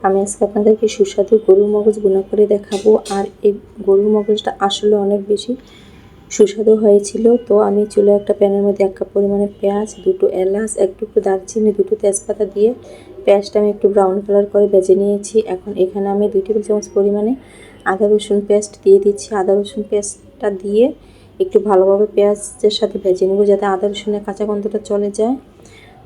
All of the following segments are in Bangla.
আমি আজকে আপনাদেরকে সুস্বাদু গরুর মগজ ভুনা করে দেখাবো। আর এই গরুর মগজটা আসলে অনেক বেশি সুস্বাদু হয়েছিল। তো আমি চুলায় একটা প্যানের মধ্যে 1 কাপ পরিমাণে পেঁয়াজ, 2টো এলাচ, 1 টুকরো দারচিনি, 2টো তেজপাতা দিয়ে পেঁয়াজটা আমি একটু ব্রাউন কালার করে ভেজে নিয়েছি। এখন এখানে আমি 2 টেবিল চামচ পরিমাণে আদা রসুন পেস্ট দিয়ে দিচ্ছি। আদা রসুন পেস্টটা দিয়ে একটু ভালোভাবে পেঁয়াজের সাথে ভেজে নেব, যাতে আদা রসুনের কাঁচা গন্ধটা চলে যায়।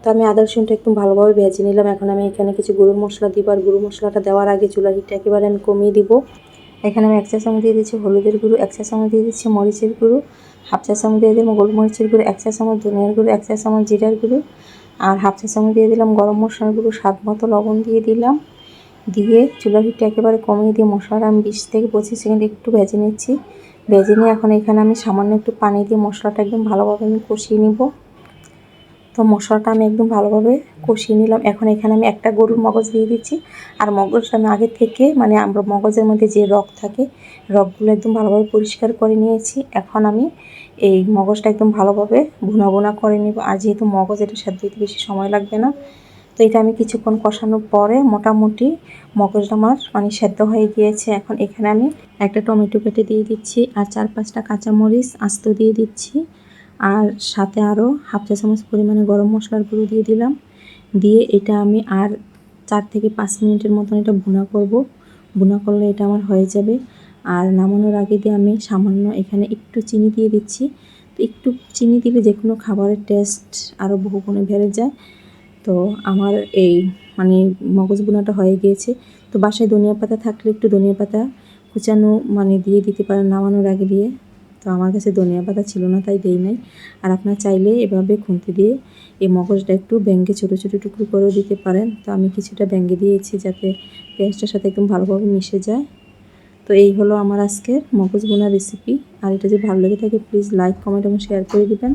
তো আমি আদা রসুনটা একটু ভালোভাবে ভেজে নিলাম। এখন আমি এখানে কিছু গরুর মশলা দিব, আর গরুর মশলাটা দেওয়ার আগে চুলার হিটটা একেবারে আমি কমিয়ে দিব। এখানে আমি 1 চা চামচ দিয়ে দিচ্ছি হলুদের গুঁড়ো, 1 চা চামচ দিয়ে দিচ্ছি মরিচের গুঁড়ো, 1/2 চা চামচ দিয়ে দিলাম গোলমরিচের গুঁড়ো, 1 চা চামচ ধনিয়ার গুঁড়ো, 1 চা চামচ জিরার গুঁড়ো, আর 1/2 চা চামচ দিয়ে দিলাম গরম মশলার গুঁড়ো, স্বাদ মতো লবণ দিয়ে দিলাম। দিয়ে চুলার হিটটা একেবারে কমিয়ে দিয়ে মশলাটা আমি 20 থেকে 25 সেকেন্ড একটু ভেজে নিচ্ছি। ভেজে নিয়ে এখন এখানে আমি সামান্য একটু পানি দিয়ে মশলাটা একদম ভালোভাবে আমি কষিয়ে নিব। তো মশলাটা আমি একদম ভালোভাবে কষিয়ে নিলাম। এখন এখানে আমি একটা গরুর মগজ দিয়ে দিচ্ছি। আর মগজটা আমি আগে থেকে আমরা মগজের মধ্যে যে রগ থাকে, রগগুলো একদম ভালোভাবে পরিষ্কার করে নিয়েছি। এখন আমি এই মগজটা একদম ভালোভাবে ভুনা ভুনা করে নিব। আর যেহেতু মগজ, এটা সেদ্ধ হতে বেশি সময় লাগবে না। তো এটা আমি কিছুক্ষণ কষানোর পরে মোটামুটি মগজটা আমার সেদ্ধ হয়ে গিয়েছে। এখন এখানে আমি একটা টমেটো কেটে দিয়ে দিচ্ছি, আর 4-5টা কাঁচামরিচ আস্ত দিয়ে দিচ্ছি। আর সাথে আরও 1/2 চা চামচ পরিমাণে গরম মশলার গুঁড়ো দিয়ে দিলাম। দিয়ে এটা আমি আর 4 থেকে 5 মিনিটের মতন এটা ভুনা করব। ভুনা করলে এটা আমার হয়ে যাবে। আর নামানোর আগে দিয়ে আমি সামান্য এখানে একটু চিনি দিয়ে দিচ্ছি। তো একটু চিনি দিলে যে কোনো খাবারের টেস্ট আরও বহুগুণে বেড়ে যায়। তো আমার এই মগজ ভুনাটা হয়ে গিয়েছে। তো বাসায় ধনিয়া পাতা থাকলে একটু ধনিয়া পাতা কুচানো দিয়ে দিতে পারেন নামানোর আগে দিয়ে। তো আমার কাছে ধনিয়া পাতা ছিল না, তাই দেই নাই। আর আপনারা চাইলে এভাবে খুন্তি দিয়ে এই মগজটা একটু ভেঙে ছোটো ছোটো টুকরো করেও দিতে পারেন। তো আমি কিছুটা ভেঙে দিয়েছি, যাতে পেঁয়াজটার সাথে একদম ভালোভাবে মিশে যায়। তো এই হলো আমার আজকের মগজ ভুনা রেসিপি। আর এটা যদি ভালো লেগে থাকে প্লিজ লাইক, কমেন্ট এবং শেয়ার করে দিবেন।